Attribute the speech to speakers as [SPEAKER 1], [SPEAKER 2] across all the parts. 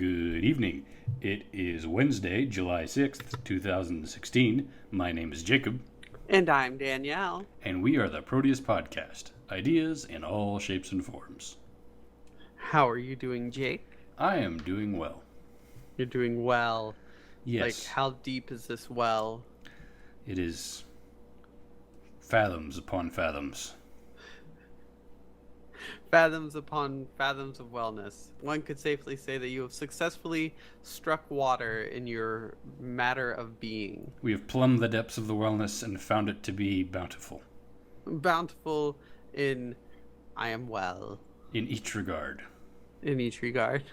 [SPEAKER 1] Good evening. It is Wednesday, July 6th, 2016. My name is Jacob.
[SPEAKER 2] And I'm Danielle.
[SPEAKER 1] And we are the Proteus Podcast. Ideas in all shapes and forms.
[SPEAKER 2] How are you doing, Jake?
[SPEAKER 1] I am doing well.
[SPEAKER 2] You're doing well.
[SPEAKER 1] Yes.
[SPEAKER 2] Like, how deep is this well?
[SPEAKER 1] It is fathoms upon fathoms.
[SPEAKER 2] Fathoms upon fathoms of wellness. One could safely say that you have successfully struck water in your matter of being.
[SPEAKER 1] We have plumbed the depths of the wellness and found it to be bountiful.
[SPEAKER 2] Bountiful in I am well.
[SPEAKER 1] In each regard.
[SPEAKER 2] In each regard.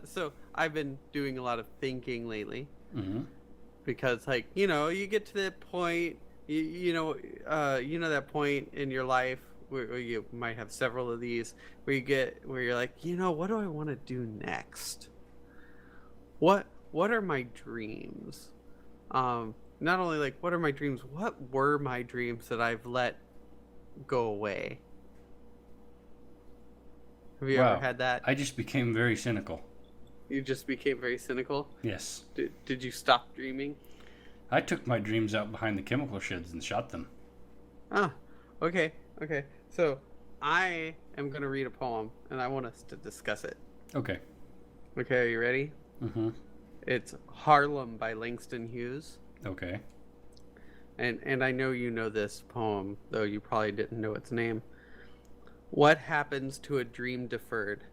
[SPEAKER 2] So I've been doing a lot of thinking lately.
[SPEAKER 1] Mm-hmm.
[SPEAKER 2] Because, like, you get to that point, you know that point in your life where you might have several of these, where you're like, what do I want to do next? What are my dreams? Not only like, what are my dreams? What were my dreams that I've let go away? Have you ever had that?
[SPEAKER 1] I just became very cynical.
[SPEAKER 2] You just became very cynical?
[SPEAKER 1] Yes.
[SPEAKER 2] Did you stop dreaming?
[SPEAKER 1] I took my dreams out behind the chemical sheds and shot them.
[SPEAKER 2] Ah, okay. So, I am going to read a poem, and I want us to discuss it.
[SPEAKER 1] Okay.
[SPEAKER 2] Okay, are you ready?
[SPEAKER 1] Mm-hmm.
[SPEAKER 2] It's Harlem by Langston Hughes.
[SPEAKER 1] Okay.
[SPEAKER 2] And I know you know this poem, though you probably didn't know its name. What happens to a dream deferred?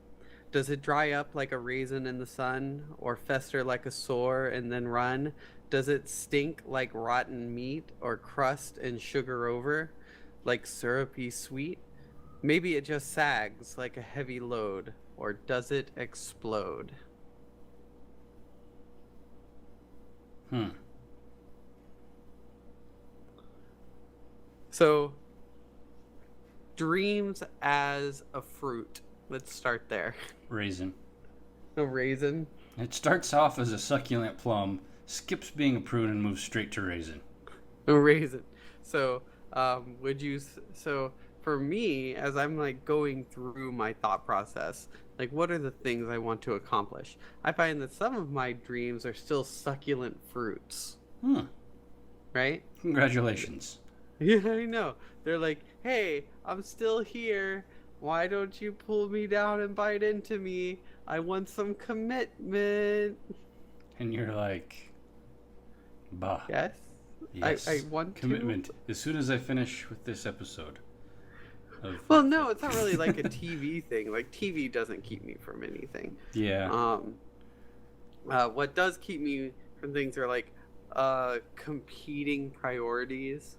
[SPEAKER 2] Does it dry up like a raisin in the sun, or fester like a sore and then run? Does it stink like rotten meat, or crust and sugar over, like syrupy sweet? Maybe it just sags like a heavy load, or does it explode? So, dreams as a fruit. Let's start there.
[SPEAKER 1] Raisin.
[SPEAKER 2] A raisin?
[SPEAKER 1] It starts off as a succulent plum, skips being a prune, and moves straight to raisin.
[SPEAKER 2] A raisin. So, so for me, as I'm like going through my thought process, like what are the things I want to accomplish? I find that some of my dreams are still succulent fruits. Right?
[SPEAKER 1] Congratulations.
[SPEAKER 2] Yeah, I know. They're like, hey, I'm still here. Why don't you pull me down and bite into me? I want some commitment.
[SPEAKER 1] And you're like, bah.
[SPEAKER 2] Yes?
[SPEAKER 1] Yes.
[SPEAKER 2] I want
[SPEAKER 1] commitment. As soon as I finish with this episode.
[SPEAKER 2] Well, no, it's not really like a TV thing. Like, TV doesn't keep me from anything.
[SPEAKER 1] Yeah.
[SPEAKER 2] What does keep me from things are like competing priorities.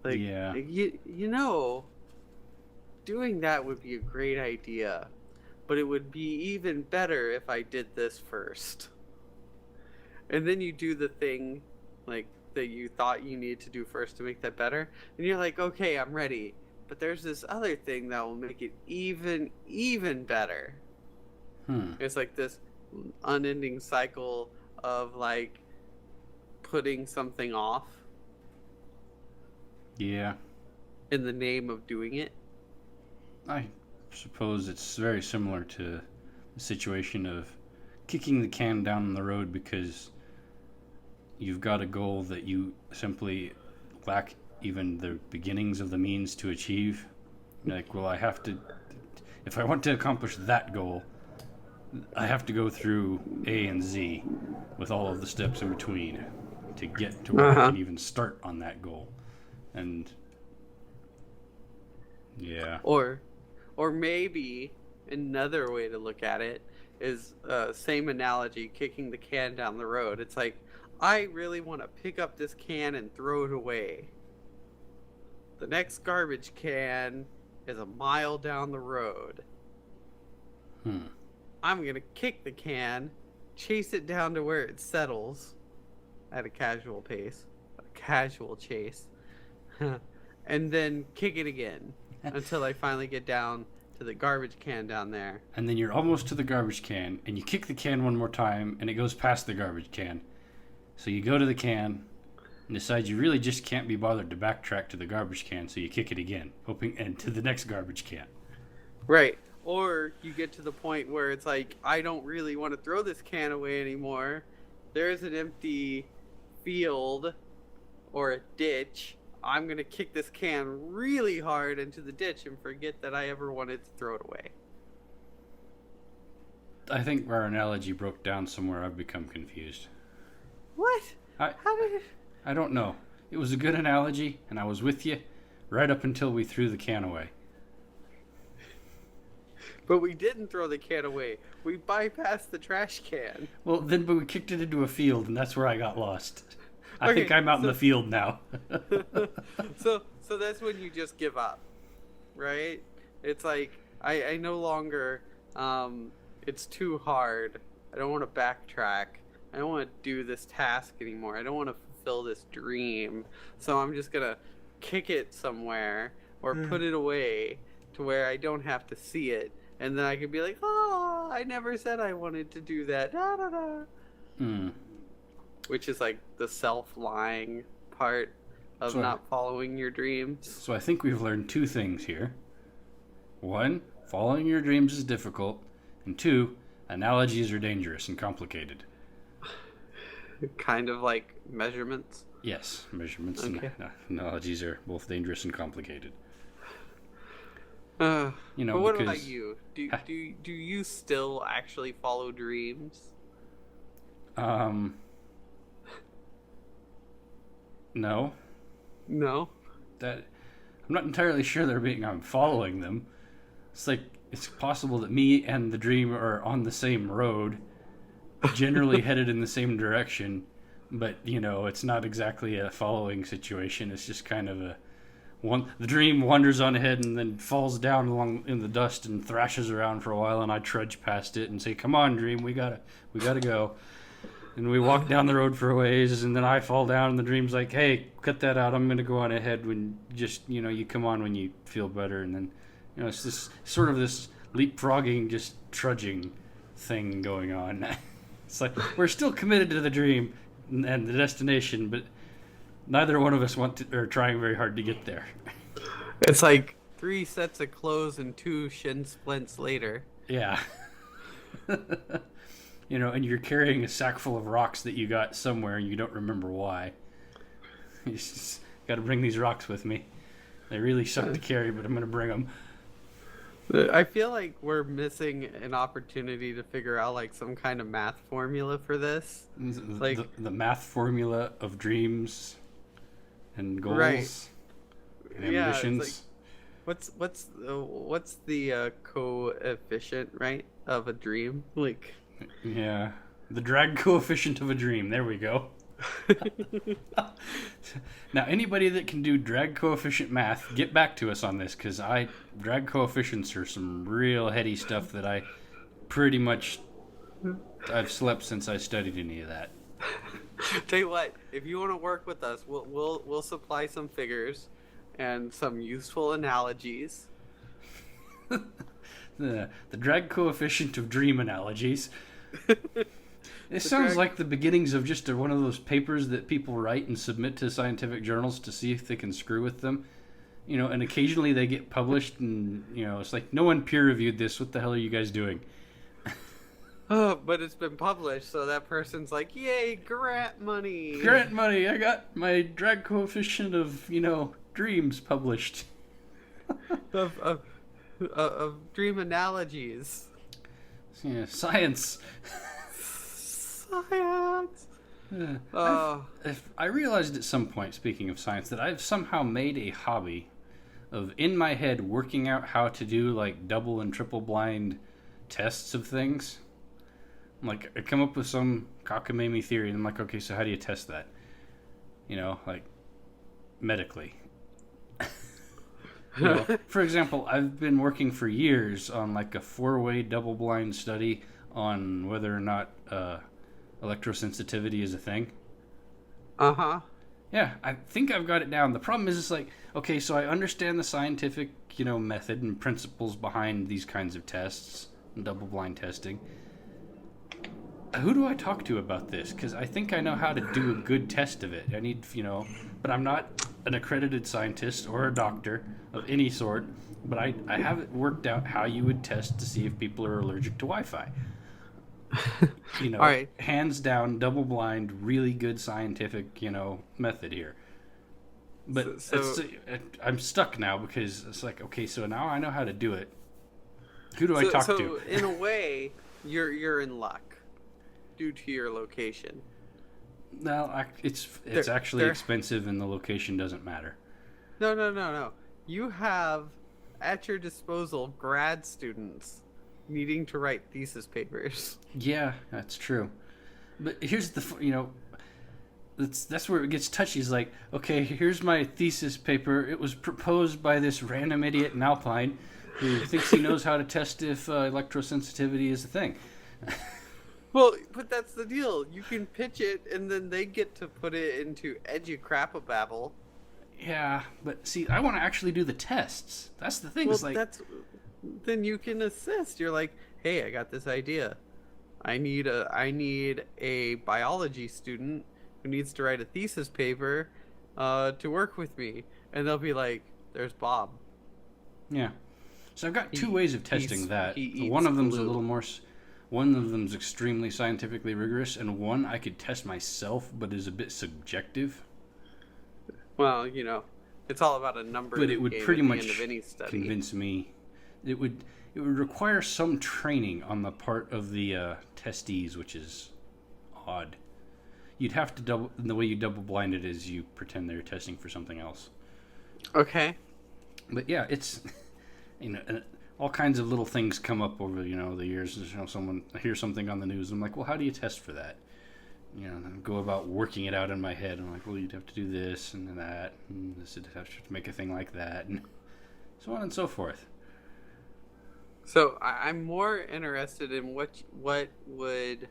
[SPEAKER 2] Like,
[SPEAKER 1] yeah.
[SPEAKER 2] Doing that would be a great idea, but it would be even better if I did this first. And then you do the thing, like, that you thought you needed to do first to make that better, and you're like, okay, I'm ready. But there's this other thing that will make it even better. It's like this unending cycle of, like, putting something off.
[SPEAKER 1] Yeah.
[SPEAKER 2] In the name of doing it.
[SPEAKER 1] I suppose it's very similar to the situation of kicking the can down the road because you've got a goal that you simply lack even the beginnings of the means to achieve. Like, well, I have to, if I want to accomplish that goal, I have to go through A and Z with all of the steps in between to get to where I can even start on that goal. And yeah.
[SPEAKER 2] Or maybe another way to look at it is same analogy, kicking the can down the road. It's like, I really want to pick up this can and throw it away. The next garbage can is a mile down the road. I'm going to kick the can, chase it down to where it settles at a casual pace, a casual chase, and then kick it again. Until I finally get down to the garbage can down there.
[SPEAKER 1] And then you're almost to the garbage can, and you kick the can one more time, and it goes past the garbage can. So you go to the can, and decide you really just can't be bothered to backtrack to the garbage can, so you kick it again, hoping and to the next garbage can.
[SPEAKER 2] Right. Or you get to the point where it's like, I don't really want to throw this can away anymore. There's an empty field or a ditch. I'm going to kick this can really hard into the ditch and forget that I ever wanted to throw it away.
[SPEAKER 1] I think our analogy broke down somewhere. I've become confused.
[SPEAKER 2] What?
[SPEAKER 1] I
[SPEAKER 2] How did it...
[SPEAKER 1] I don't know. It was a good analogy, and I was with you right up until we threw the can away.
[SPEAKER 2] But we didn't throw the can away. We bypassed the trash can.
[SPEAKER 1] Well, but we kicked it into a field, and that's where I got lost. I
[SPEAKER 2] Okay,
[SPEAKER 1] think I'm out in the field now.
[SPEAKER 2] So that's when you just give up, right? It's like, I no longer, it's too hard. I don't want to backtrack. I don't want to do this task anymore. I don't want to fulfill this dream. So I'm just going to kick it somewhere or put it away to where I don't have to see it. And then I could be like, oh, I never said I wanted to do that. Da, da, da. Which is like the self-lying part of not following your dreams.
[SPEAKER 1] So I think we've learned two things here. One, following your dreams is difficult. And two, analogies are dangerous and complicated.
[SPEAKER 2] Kind of like measurements?
[SPEAKER 1] Yes, measurements
[SPEAKER 2] Okay.
[SPEAKER 1] and analogies are both dangerous and complicated.
[SPEAKER 2] But what
[SPEAKER 1] because,
[SPEAKER 2] about you? Do you still actually follow dreams?
[SPEAKER 1] No.
[SPEAKER 2] No.
[SPEAKER 1] That I'm not entirely sure I'm following them. It's like it's possible that me and the dream are on the same road, generally headed in the same direction, but it's not exactly a following situation. It's just kind of the dream wanders on ahead and then falls down along in the dust and thrashes around for a while, and I trudge past it and say, "Come on, dream, we gotta go." And we walk down the road for a ways, and then I fall down, and the dream's like, "Hey, cut that out. I'm gonna go on ahead when you come on when you feel better." And then, it's this sort of this leapfrogging, just trudging thing going on. It's like we're still committed to the dream and the destination, but neither one of us are trying very hard to get there.
[SPEAKER 2] It's like 3 sets of clothes and 2 shin splints later.
[SPEAKER 1] Yeah. And you're carrying a sack full of rocks that you got somewhere and you don't remember why. You just got to bring these rocks with me. They really suck to carry, but I'm going to bring them.
[SPEAKER 2] I feel like we're missing an opportunity to figure out like some kind of math formula for this. Like
[SPEAKER 1] the math formula of dreams and goals,
[SPEAKER 2] right.
[SPEAKER 1] And ambitions.
[SPEAKER 2] Like, what's the coefficient, right, of a dream? Like,
[SPEAKER 1] yeah, the drag coefficient of a dream. There we go. Now, anybody that can do drag coefficient math, get back to us on this, because drag coefficients are some real heady stuff that I've slept since I studied any of that.
[SPEAKER 2] Tell you what, if you want to work with us, we'll supply some figures and some useful analogies.
[SPEAKER 1] The drag coefficient of dream analogies. It sounds like the beginnings of just one of those papers that people write and submit to scientific journals to see if they can screw with them. And occasionally they get published and, it's like, no one peer-reviewed this. What the hell are you guys doing?
[SPEAKER 2] But it's been published, so that person's like, yay, grant money.
[SPEAKER 1] Grant money. I got my drag coefficient of, dreams published.
[SPEAKER 2] of dream analogies.
[SPEAKER 1] Yeah, science.
[SPEAKER 2] Science.
[SPEAKER 1] I realized at some point, speaking of science, that I've somehow made a hobby of, in my head, working out how to do like double and triple blind tests of things. Like, I come up with some cockamamie theory, and I'm like, okay, so how do you test that? Like, medically. For example, I've been working for years on like a 4-way double-blind study on whether or not electrosensitivity is a thing.
[SPEAKER 2] Uh-huh.
[SPEAKER 1] Yeah, I think I've got it down. The problem is, it's like, okay, so I understand the scientific, method and principles behind these kinds of tests and double-blind testing. Who do I talk to about this? Because I think I know how to do a good test of it. I need, but I'm not an accredited scientist or a doctor of any sort, but I haven't worked out how you would test to see if people are allergic to Wi-Fi.
[SPEAKER 2] All right.
[SPEAKER 1] Hands down, double blind, really good scientific, method here. But
[SPEAKER 2] So
[SPEAKER 1] I'm stuck now because it's like, okay, so now I know how to do it. Who do I
[SPEAKER 2] so,
[SPEAKER 1] talk
[SPEAKER 2] so
[SPEAKER 1] to?
[SPEAKER 2] in a way, you're in luck due to your location.
[SPEAKER 1] No, it's actually
[SPEAKER 2] There.
[SPEAKER 1] expensive, and the location doesn't matter.
[SPEAKER 2] No. You have at your disposal grad students needing to write thesis papers.
[SPEAKER 1] Yeah, that's true. But here's that's where it gets touchy. Is like, okay, here's my thesis paper. It was proposed by this random idiot in Alpine who thinks he knows how to test if electrosensitivity is a thing.
[SPEAKER 2] Well, but that's the deal. You can pitch it, and then they get to put it into educrapababble.
[SPEAKER 1] Yeah, but see, I want to actually do the tests. That's the thing.
[SPEAKER 2] Well,
[SPEAKER 1] It's like,
[SPEAKER 2] then you can assist. You're like, hey, I got this idea. I need a biology student who needs to write a thesis paper to work with me, and they'll be like, there's Bob.
[SPEAKER 1] yeah. So I've got two ways of testing that.
[SPEAKER 2] he eats
[SPEAKER 1] One of them's a
[SPEAKER 2] glue.
[SPEAKER 1] little more. One of them's extremely scientifically rigorous, and one I could test myself, but is a bit subjective.
[SPEAKER 2] Well, it's all about a number.
[SPEAKER 1] But it would pretty
[SPEAKER 2] at the
[SPEAKER 1] much
[SPEAKER 2] end of any study.
[SPEAKER 1] convince me. It would require some training on the part of the testees, which is odd. You'd have to the way you double blind it is you pretend they're testing for something else.
[SPEAKER 2] Okay.
[SPEAKER 1] But yeah, it's all kinds of little things come up over the years. I hear something on the news, and I'm like, well, how do you test for that? And go about working it out in my head. I'm like, well, you'd have to do this and that, and this would have to make a thing like that, and so on and so forth.
[SPEAKER 2] So I'm more interested in what would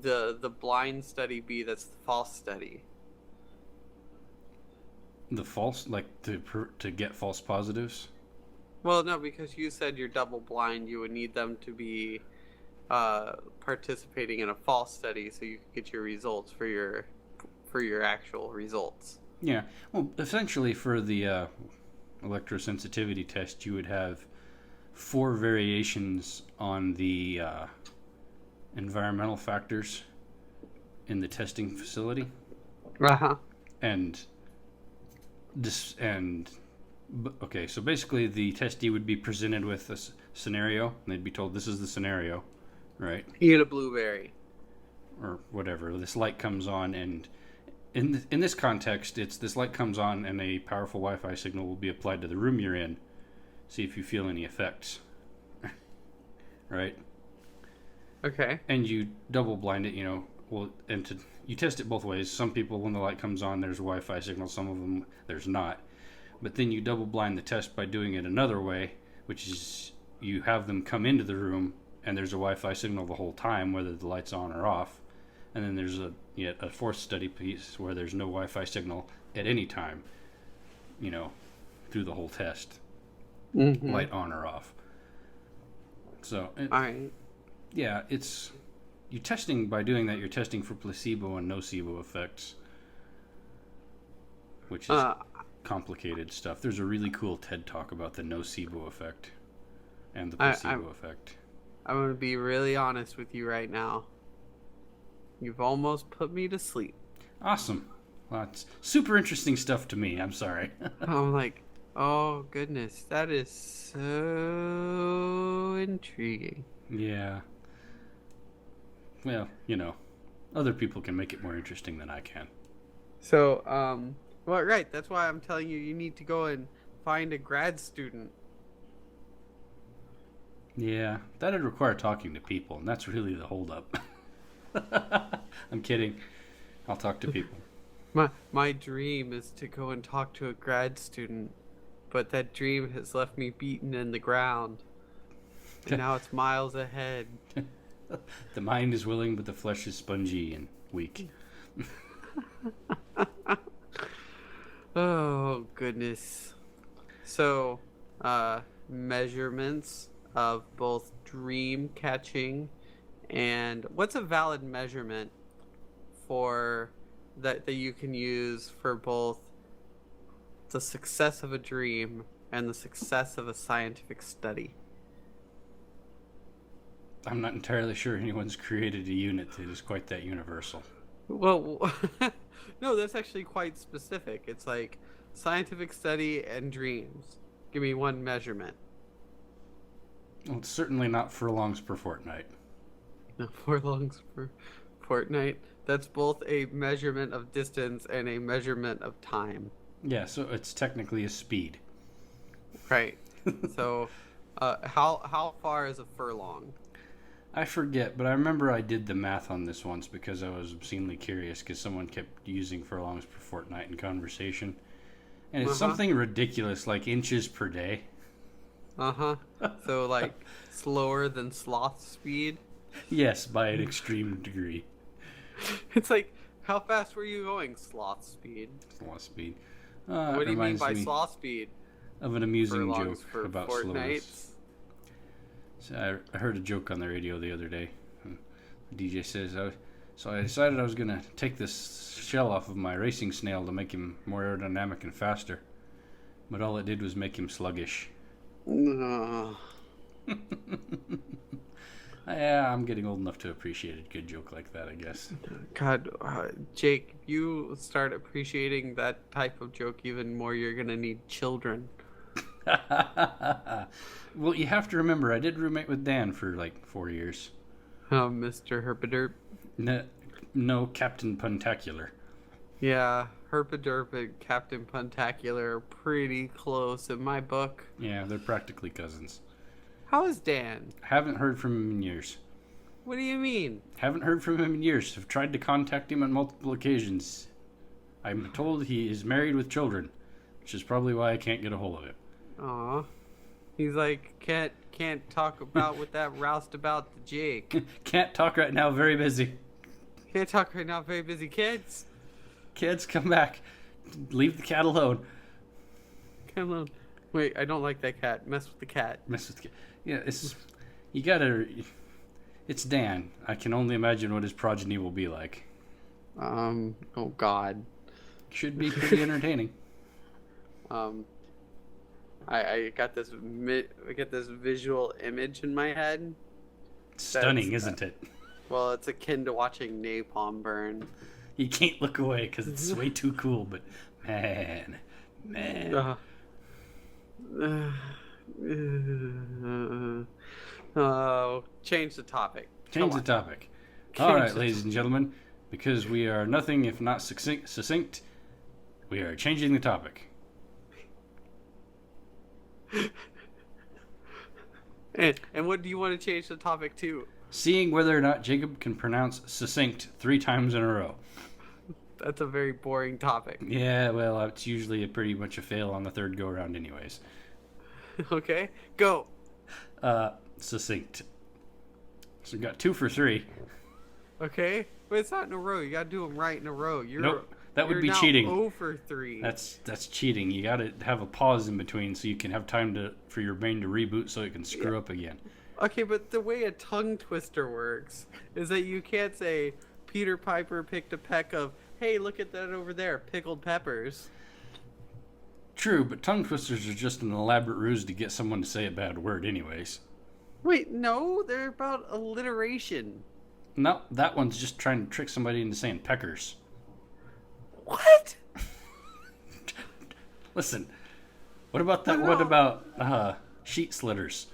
[SPEAKER 2] the blind study be that's the false study.
[SPEAKER 1] The false, like to get false positives.
[SPEAKER 2] Well, no, because you said you're double blind, you would need them to be participating in a false study so you could get your results for your actual results.
[SPEAKER 1] Yeah. Well, essentially, for the electrosensitivity test, you would have 4 variations on the environmental factors in the testing facility, and okay, so basically the testee would be presented with a scenario, and they'd be told, this is the scenario, right?
[SPEAKER 2] Eat a blueberry.
[SPEAKER 1] Or whatever. This light comes on, and in this context, it's this light comes on, and a powerful Wi-Fi signal will be applied to the room you're in. See if you feel any effects. Right?
[SPEAKER 2] Okay.
[SPEAKER 1] And you double blind it, you test it both ways. Some people, when the light comes on, there's a Wi-Fi signal. Some of them, there's not. But then you double blind the test by doing it another way, which is you have them come into the room and there's a Wi-Fi signal the whole time, whether the light's on or off. And then there's yet a fourth study piece where there's no Wi-Fi signal at any time, through the whole test, light on or off. So,
[SPEAKER 2] all right.
[SPEAKER 1] Yeah, you're testing by doing that. You're testing for placebo and nocebo effects, which is complicated stuff. There's a really cool TED talk about the nocebo effect and the placebo effect.
[SPEAKER 2] I'm going to be really honest with you right now. You've almost put me to sleep.
[SPEAKER 1] Awesome. Well, it's super interesting stuff to me. I'm sorry.
[SPEAKER 2] I'm like, oh goodness, that is so intriguing.
[SPEAKER 1] Yeah. Well, other people can make it more interesting than I can.
[SPEAKER 2] So, well, right. That's why I'm telling you need to go and find a grad student.
[SPEAKER 1] Yeah, that'd require talking to people, and that's really the holdup. I'm kidding. I'll talk to people.
[SPEAKER 2] My dream is to go and talk to a grad student, but that dream has left me beaten in the ground. And now it's miles ahead.
[SPEAKER 1] The mind is willing, but the flesh is spongy and weak.
[SPEAKER 2] Oh, goodness. So, measurements of both dream catching and what's a valid measurement for that you can use for both the success of a dream and the success of a scientific study?
[SPEAKER 1] I'm not entirely sure anyone's created a unit that is quite that universal.
[SPEAKER 2] Well, no, that's actually quite specific. It's like scientific study and dreams. Give me one measurement.
[SPEAKER 1] Well, it's certainly not furlongs per fortnight.
[SPEAKER 2] No, furlongs per fortnight. That's both a measurement of distance and a measurement of time.
[SPEAKER 1] Yeah, so it's technically a speed.
[SPEAKER 2] Right. So, how far is a furlong?
[SPEAKER 1] I forget, but I remember I did the math on this once because I was obscenely curious because someone kept using furlongs per fortnight in conversation. And it's something ridiculous, like inches per day.
[SPEAKER 2] So, like, slower than sloth speed?
[SPEAKER 1] Yes, by an extreme degree.
[SPEAKER 2] It's like, how fast were you going, sloth speed?
[SPEAKER 1] Sloth speed.
[SPEAKER 2] What do you mean by sloth speed?
[SPEAKER 1] Of an amusing
[SPEAKER 2] Furlongs
[SPEAKER 1] joke
[SPEAKER 2] for
[SPEAKER 1] about
[SPEAKER 2] fortnights?
[SPEAKER 1] slowness. So I heard a joke on the radio the other day. The DJ says, so I decided I was going to take this shell off of my racing snail to make him more aerodynamic and faster. But all it did was make him sluggish. Yeah, I'm getting old enough to appreciate a good joke like that, I guess.
[SPEAKER 2] God, Jake, if you start appreciating that type of joke even more, you're going to need children.
[SPEAKER 1] Well, you have to remember, I did roommate with Dan for like 4 years.
[SPEAKER 2] Oh, Mr. Herpaderp.
[SPEAKER 1] No, Captain Puntacular.
[SPEAKER 2] Yeah, Herpaderp and Captain Puntacular are pretty close in my book.
[SPEAKER 1] Yeah, they're practically cousins.
[SPEAKER 2] How is Dan?
[SPEAKER 1] Haven't heard from him in years.
[SPEAKER 2] What do you mean?
[SPEAKER 1] Haven't heard from him in years. I've tried to contact him on multiple occasions. I'm told he is married with children, which is probably why I can't get a hold of him.
[SPEAKER 2] Aw. He's like, can't talk about what that roused about the Jake.
[SPEAKER 1] Can't talk right now, very busy.
[SPEAKER 2] Can't talk right now, very busy. Kids.
[SPEAKER 1] Kids, come back. Leave the cat alone.
[SPEAKER 2] Come alone. Wait, I don't like that cat. Mess with the cat.
[SPEAKER 1] Mess with the cat. Yeah, you gotta... It's Dan. I can only imagine what his progeny will be like.
[SPEAKER 2] Oh God.
[SPEAKER 1] Should be pretty entertaining.
[SPEAKER 2] I got this visual image in my head.
[SPEAKER 1] Stunning, isn't it?
[SPEAKER 2] Well, it's akin to watching napalm burn.
[SPEAKER 1] You can't look away because it's way too cool, but man.
[SPEAKER 2] Oh, change the topic.
[SPEAKER 1] Change the topic. All right, ladies and gentlemen, because we are nothing if not succinct, we are changing the topic.
[SPEAKER 2] And what do you want to change the topic to?
[SPEAKER 1] Seeing whether or not Jacob can pronounce succinct 3 times in a row.
[SPEAKER 2] That's a very boring topic.
[SPEAKER 1] Yeah, well, it's usually pretty much a fail on the third go-around anyways.
[SPEAKER 2] Okay, go.
[SPEAKER 1] Succinct. So we got 2 for 3.
[SPEAKER 2] Okay, but it's not in a row. You gotta do them right in a row.
[SPEAKER 1] Nope, that would be
[SPEAKER 2] now
[SPEAKER 1] cheating.
[SPEAKER 2] 0 for 3.
[SPEAKER 1] That's cheating. You gotta have a pause in between so you can have time for your brain to reboot so it can screw up again.
[SPEAKER 2] Okay, but the way a tongue twister works is that you can't say Peter Piper picked a peck of, hey, look at that over there, pickled peppers.
[SPEAKER 1] True, but tongue twisters are just an elaborate ruse to get someone to say a bad word anyways.
[SPEAKER 2] Wait, no, they're about alliteration.
[SPEAKER 1] No, that one's just trying to trick somebody into saying peckers.
[SPEAKER 2] What?
[SPEAKER 1] Listen, what about that one about sheet slitters?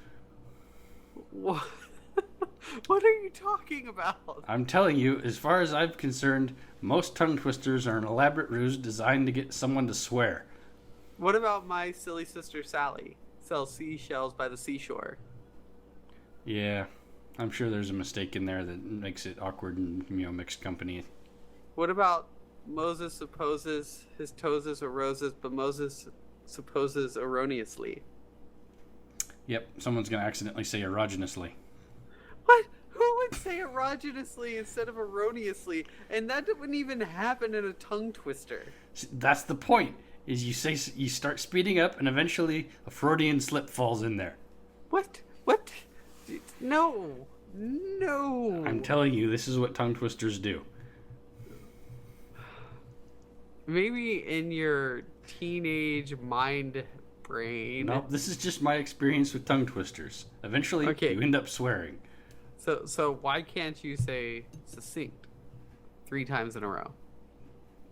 [SPEAKER 2] What? What are you talking about?
[SPEAKER 1] I'm telling you, as far as I'm concerned, most tongue twisters are an elaborate ruse designed to get someone to swear.
[SPEAKER 2] What about my silly sister Sally? Sells seashells by the seashore.
[SPEAKER 1] Yeah, I'm sure there's a mistake in there that makes it awkward and mixed company.
[SPEAKER 2] What about Moses supposes his toes are roses, but Moses supposes erroneously?
[SPEAKER 1] Yep, someone's going to accidentally say erogeously.
[SPEAKER 2] What? Who would say erogeously instead of erroneously? And that wouldn't even happen in a tongue twister.
[SPEAKER 1] That's the point. Is you start speeding up, and eventually a Freudian slip falls in there.
[SPEAKER 2] What? No.
[SPEAKER 1] I'm telling you, this is what tongue twisters do.
[SPEAKER 2] Maybe in your teenage mind brain.
[SPEAKER 1] No, this is just my experience with tongue twisters. Eventually,
[SPEAKER 2] Okay.
[SPEAKER 1] you end up swearing.
[SPEAKER 2] So why can't you say succinct 3 times in a row?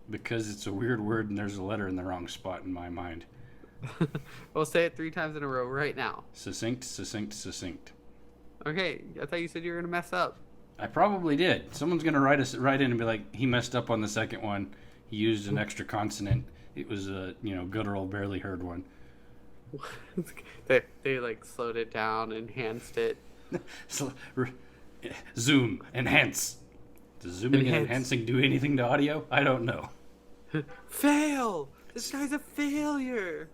[SPEAKER 1] Because it's a weird word and there's a letter in the wrong spot in my mind.
[SPEAKER 2] Well, say it 3 times in a row right now.
[SPEAKER 1] Succinct, succinct, succinct.
[SPEAKER 2] Okay, I thought you said you were gonna mess up.
[SPEAKER 1] I probably did. Someone's gonna write in and be like, he messed up on the second one. He used an extra consonant. It was a guttural, barely heard one.
[SPEAKER 2] they like slowed it down, enhanced it.
[SPEAKER 1] Zoom, enhance. Does zooming and enhancing do anything to audio? I don't know.
[SPEAKER 2] Fail! This guy's a failure.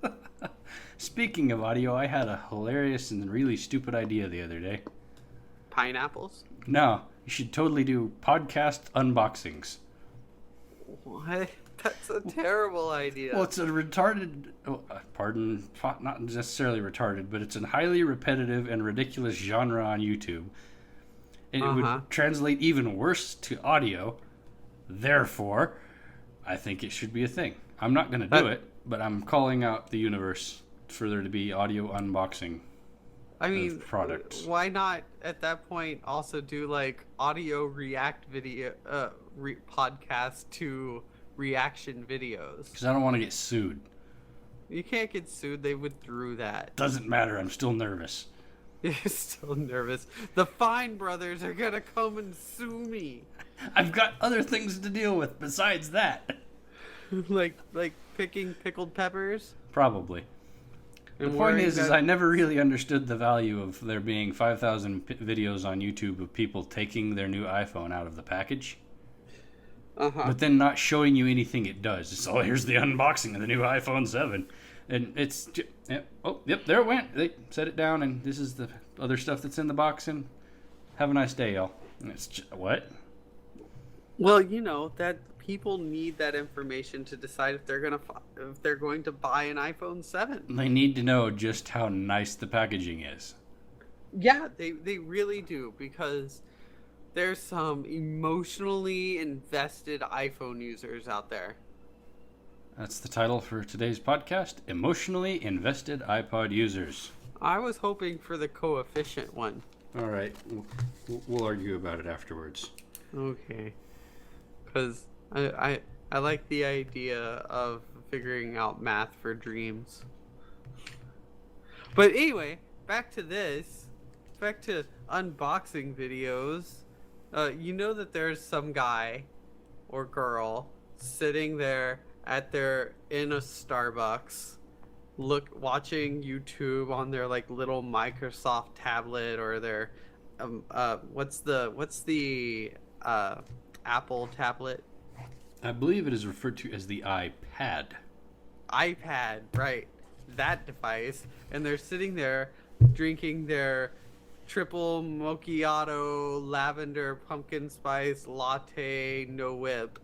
[SPEAKER 1] Speaking of audio, I had a hilarious and really stupid idea the other day.
[SPEAKER 2] Pineapples?
[SPEAKER 1] No, you should totally do podcast unboxings.
[SPEAKER 2] What? That's a terrible idea.
[SPEAKER 1] Well, it's a retarded, not necessarily retarded, but it's a highly repetitive and ridiculous genre on YouTube. And it would translate even worse to audio. Therefore, I think it should be a thing. I'm not going to do it, but I'm calling out the universe for there to be audio unboxing of products.
[SPEAKER 2] Why not at that point also do like audio react video podcast to reaction videos?
[SPEAKER 1] Because I don't want to get sued.
[SPEAKER 2] You can't get sued. They withdrew that.
[SPEAKER 1] Doesn't matter. I'm still nervous.
[SPEAKER 2] You're still nervous. The Fine Brothers are gonna come and sue me.
[SPEAKER 1] I've got other things to deal with besides that.
[SPEAKER 2] like picking pickled peppers?
[SPEAKER 1] Probably. The point is I never really understood the value of there being 5,000 videos on YouTube of people taking their new iPhone out of the package. But then not showing you anything it does. It's, here's the unboxing of the new iPhone 7. And it's, there it went. They set it down, and this is the other stuff that's in the box, and have a nice day, y'all. And it's just, what?
[SPEAKER 2] Well, that people need that information to decide if they're going to buy an iPhone 7.
[SPEAKER 1] They need to know just how nice the packaging is.
[SPEAKER 2] Yeah, they really do, because there's some emotionally invested iPhone users out there.
[SPEAKER 1] That's the title for today's podcast, Emotionally Invested iPod Users.
[SPEAKER 2] I was hoping for the coefficient one.
[SPEAKER 1] All right, we'll argue about it afterwards.
[SPEAKER 2] Okay. Because I like the idea of figuring out math for dreams. But anyway, back to unboxing videos. You know that there's some guy or girl sitting there in a Starbucks, watching YouTube on their like little Microsoft tablet or their what's the Apple tablet?
[SPEAKER 1] I believe it is referred to as the iPad.
[SPEAKER 2] iPad, right? That device, and they're sitting there drinking their triple macchiato lavender pumpkin spice latte no whip.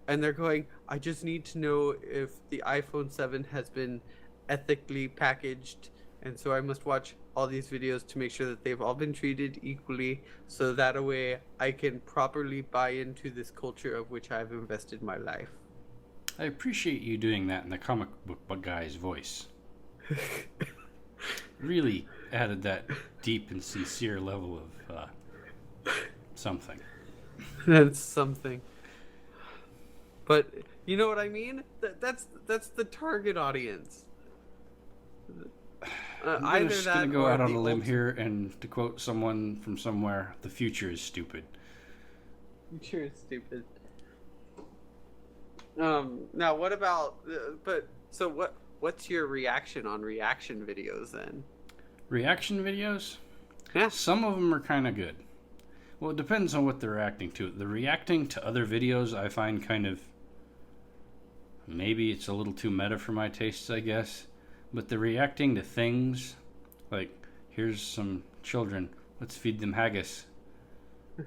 [SPEAKER 2] And they're going, I just need to know if the iPhone 7 has been ethically packaged. And so I must watch all these videos to make sure that they've all been treated equally. So that way I can properly buy into this culture of which I've invested my life.
[SPEAKER 1] I appreciate you doing that in the comic book guy's voice. Really added that deep and sincere level of something.
[SPEAKER 2] That's something. But you know what I mean? That's the target audience.
[SPEAKER 1] I'm just going to go out on a limb here, and to quote someone from somewhere, the future is stupid.
[SPEAKER 2] Future is stupid. Now what about? What's your reaction on reaction videos then?
[SPEAKER 1] Reaction videos?
[SPEAKER 2] Yeah.
[SPEAKER 1] Some of them are kind of good. Well, it depends on what they're reacting to. The reacting to other videos I find kind of... Maybe it's a little too meta for my tastes, I guess. But the reacting to things, like, here's some children, let's feed them haggis.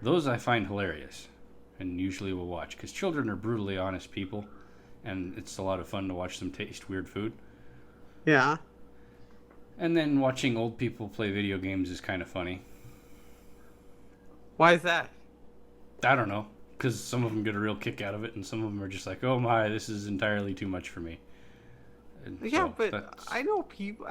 [SPEAKER 1] Those I find hilarious, and usually will watch. Because children are brutally honest people, and it's a lot of fun to watch them taste weird food.
[SPEAKER 2] Yeah.
[SPEAKER 1] And then watching old people play video games is kind of funny.
[SPEAKER 2] Why is that?
[SPEAKER 1] I don't know. Because some of them get a real kick out of it, and some of them are just like, oh my, this is entirely too much for me. And
[SPEAKER 2] Yeah,
[SPEAKER 1] so
[SPEAKER 2] but
[SPEAKER 1] that's
[SPEAKER 2] I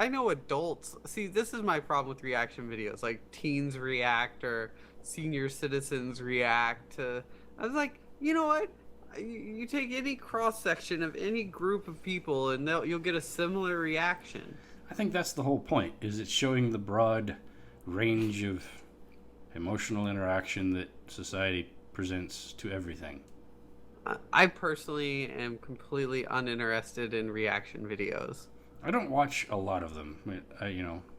[SPEAKER 2] know adults. See, this is my problem with reaction videos. Like teens react or senior citizens react to. I was like, you know what? You take any cross section of any group of people, and you'll get a similar reaction.
[SPEAKER 1] I think that's the whole point. Is it's showing the broad range of emotional interaction that society presents to everything.
[SPEAKER 2] I personally am completely uninterested in reaction videos.
[SPEAKER 1] I don't watch a lot of them.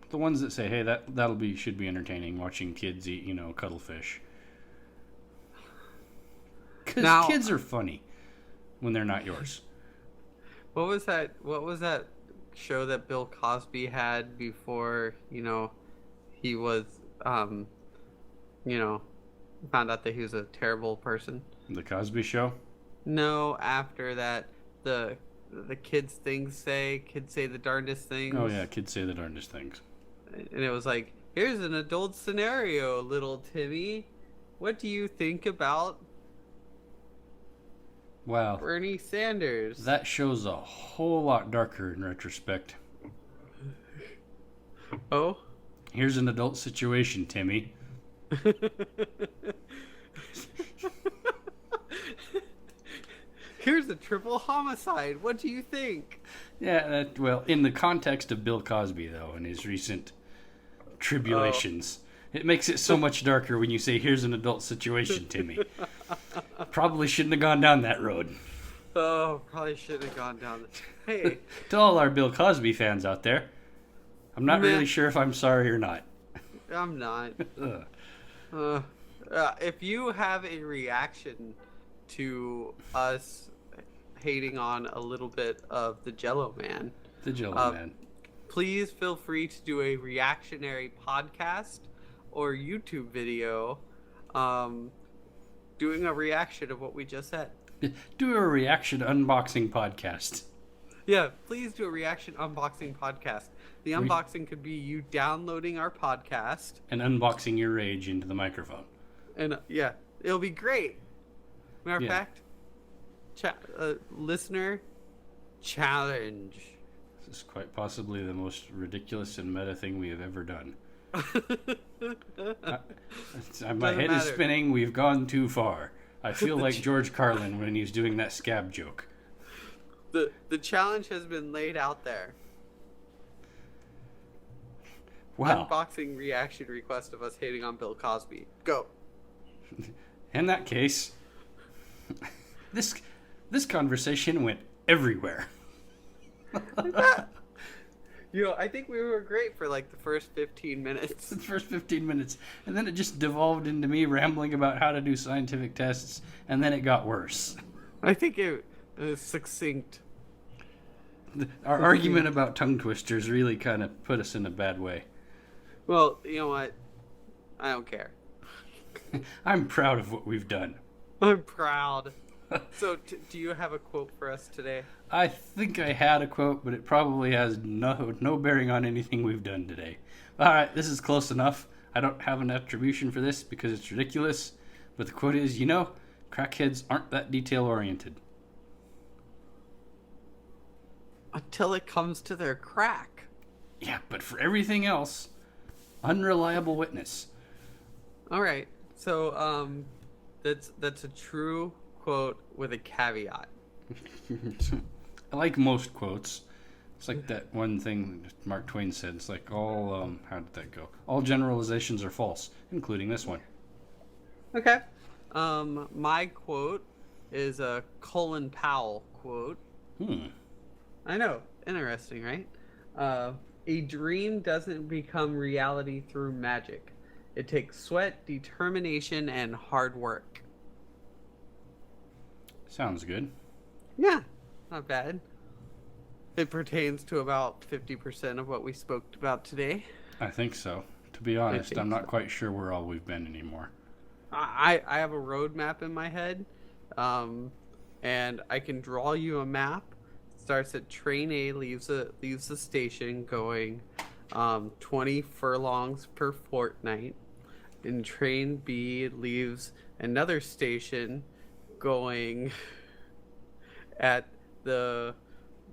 [SPEAKER 1] The ones that say, "Hey, that'll should be entertaining," watching kids eat, cuttlefish. Because
[SPEAKER 2] Now,
[SPEAKER 1] kids are funny when they're not yours.
[SPEAKER 2] what was that? What was that show that Bill Cosby had before? He was, um, you know, found out that he was a terrible person.
[SPEAKER 1] The Cosby Show.
[SPEAKER 2] No, after that, the kids say the darndest things.
[SPEAKER 1] Oh yeah, kids say the darndest things.
[SPEAKER 2] And it was like, here's an adult scenario, little Timmy. What do you think about
[SPEAKER 1] Wow.
[SPEAKER 2] Bernie Sanders?
[SPEAKER 1] That show's a whole lot darker in retrospect.
[SPEAKER 2] Oh?
[SPEAKER 1] Here's an adult situation, Timmy.
[SPEAKER 2] Here's a triple homicide. What do you think?
[SPEAKER 1] Yeah, well, in the context of Bill Cosby, though, and his recent tribulations, it makes it so much darker when you say, here's an adult situation, Timmy. Probably shouldn't have gone down that road.
[SPEAKER 2] Oh, probably shouldn't have gone down this. Hey.
[SPEAKER 1] To all our Bill Cosby fans out there, I'm not really sure if I'm sorry or not.
[SPEAKER 2] I'm not. If you have a reaction to us hating on a little bit of the Jello Man, please feel free to do a reactionary podcast or YouTube video doing a reaction of what we just said.
[SPEAKER 1] Do a reaction unboxing podcast.
[SPEAKER 2] Yeah, please do a reaction unboxing podcast. The unboxing could be you downloading our podcast
[SPEAKER 1] and unboxing your rage into the microphone.
[SPEAKER 2] And yeah, it'll be great. Matter of fact, listener challenge.
[SPEAKER 1] This is quite possibly the most ridiculous and meta thing we have ever done. My head is spinning. We've gone too far. I feel like George Carlin when he's doing that scab joke.
[SPEAKER 2] The challenge has been laid out there.
[SPEAKER 1] Wow.
[SPEAKER 2] Unboxing reaction request of us hating on Bill Cosby. Go.
[SPEAKER 1] In that case, this conversation went everywhere.
[SPEAKER 2] I think we were great for like the first 15 minutes.
[SPEAKER 1] The first 15 minutes. And then it just devolved into me rambling about how to do scientific tests, and then it got worse.
[SPEAKER 2] I think it was succinct.
[SPEAKER 1] Our argument about tongue twisters really kind of put us in a bad way.
[SPEAKER 2] Well, you know what? I don't care.
[SPEAKER 1] I'm proud of what we've done.
[SPEAKER 2] I'm proud. So, do you have a quote for us today?
[SPEAKER 1] I think I had a quote, but it probably has no bearing on anything we've done today. All right, this is close enough. I don't have an attribution for this because it's ridiculous. But the quote is, crackheads aren't that detail-oriented.
[SPEAKER 2] Until it comes to their crack.
[SPEAKER 1] Yeah, but for everything else, unreliable witness.
[SPEAKER 2] All right. So, that's a true quote with a caveat.
[SPEAKER 1] I like most quotes. It's like that one thing Mark Twain said. It's like all, how did that go? All generalizations are false, including this one.
[SPEAKER 2] Okay. My quote is a Colin Powell quote. I know. Interesting, right? A dream doesn't become reality through magic. It takes sweat, determination, and hard work.
[SPEAKER 1] Sounds good.
[SPEAKER 2] Yeah, not bad. It pertains to about 50% of what we spoke about today.
[SPEAKER 1] I think so. To be honest, I'm not quite sure where all we've been anymore.
[SPEAKER 2] I have a roadmap in my head, and I can draw you a map. It starts at train A, leaves the station going 20 furlongs per fortnight. And train B leaves another station going at the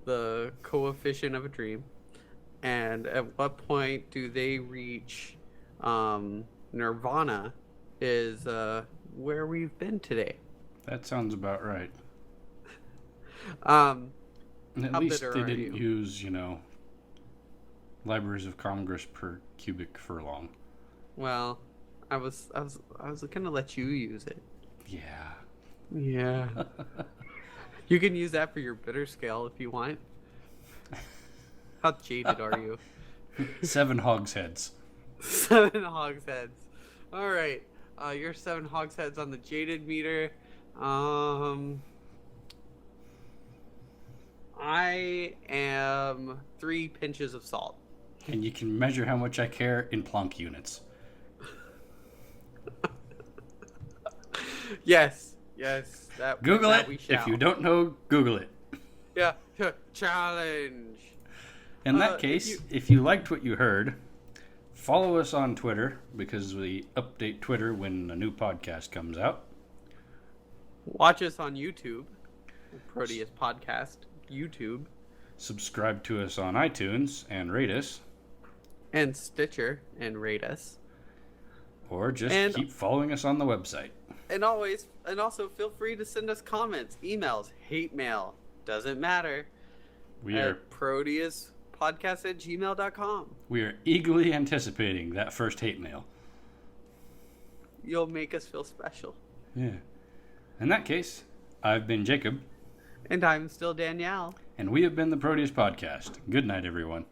[SPEAKER 2] the coefficient of a dream, and at what point do they reach nirvana is where we've been today.
[SPEAKER 1] That sounds about right.
[SPEAKER 2] Um,
[SPEAKER 1] And at
[SPEAKER 2] How
[SPEAKER 1] least
[SPEAKER 2] bitter
[SPEAKER 1] they
[SPEAKER 2] are
[SPEAKER 1] didn't
[SPEAKER 2] you?
[SPEAKER 1] use, Libraries of Congress per cubic furlong.
[SPEAKER 2] well, I was gonna let you use it.
[SPEAKER 1] Yeah.
[SPEAKER 2] Yeah. You can use that for your bitter scale if you want. How jaded are you?
[SPEAKER 1] 7 hogsheads.
[SPEAKER 2] 7 hogsheads. All right. You're 7 hogsheads on the jaded meter. I am 3 pinches of salt.
[SPEAKER 1] And you can measure how much I care in Planck units.
[SPEAKER 2] Yes.
[SPEAKER 1] Google
[SPEAKER 2] that
[SPEAKER 1] it.
[SPEAKER 2] we shall.
[SPEAKER 1] If you don't know, Google it.
[SPEAKER 2] Yeah. Challenge.
[SPEAKER 1] In that
[SPEAKER 2] If
[SPEAKER 1] case, if you liked what you heard, follow us on Twitter because we update Twitter when a new podcast comes out.
[SPEAKER 2] Watch us on YouTube. Proteus Podcast. YouTube.
[SPEAKER 1] Subscribe to us on iTunes and rate us.
[SPEAKER 2] And Stitcher. And rate us.
[SPEAKER 1] Or just keep following us on the website.
[SPEAKER 2] And also feel free to send us comments, emails, hate mail. Doesn't matter.
[SPEAKER 1] We are
[SPEAKER 2] ProteusPodcast@gmail.com.
[SPEAKER 1] We are eagerly anticipating that first hate mail.
[SPEAKER 2] You'll make us feel special.
[SPEAKER 1] Yeah. In that case, I've been Jacob.
[SPEAKER 2] And I'm still Danielle.
[SPEAKER 1] And we have been the Proteus Podcast. Good night, everyone.